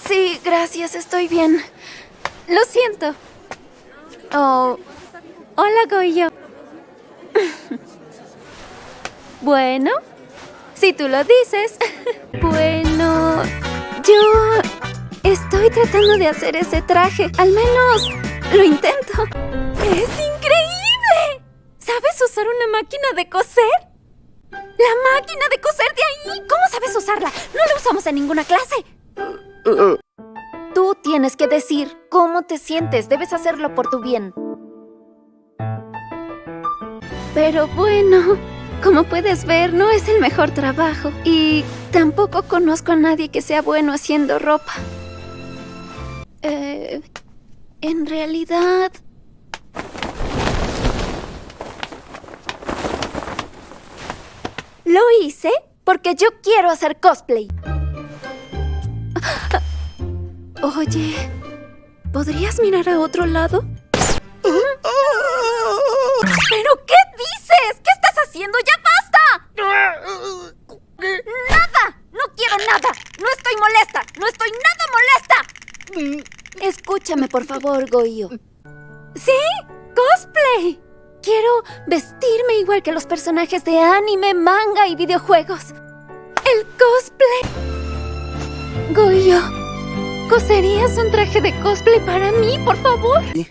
Sí, gracias, estoy bien. Lo siento. Oh, hola, Goyo. Bueno, si tú lo dices. Bueno, yo estoy tratando de hacer ese traje. Al menos lo intento. ¡Es increíble! ¿Sabes usar una máquina de coser? ¡La máquina de coser de ahí! ¿Cómo sabes usarla? No la usamos en ninguna clase. Tú tienes que decir cómo te sientes. Debes hacerlo por tu bien. Pero bueno, como puedes ver, no es el mejor trabajo. Y tampoco conozco a nadie que sea bueno haciendo ropa. En realidad... Lo hice porque yo quiero hacer cosplay. Oye, ¿podrías mirar a otro lado? ¿Pero qué dices? ¿Qué estás haciendo? ¡Ya basta! ¡Nada! ¡No quiero nada! ¡No estoy molesta! ¡No estoy nada molesta! Escúchame, por favor, Goyo. ¿Sí? ¡Cosplay! Quiero vestirme igual que los personajes de anime, manga y videojuegos. ¡El cosplay! Goyo, ¿coserías un traje de cosplay para mí, por favor? ¿Sí?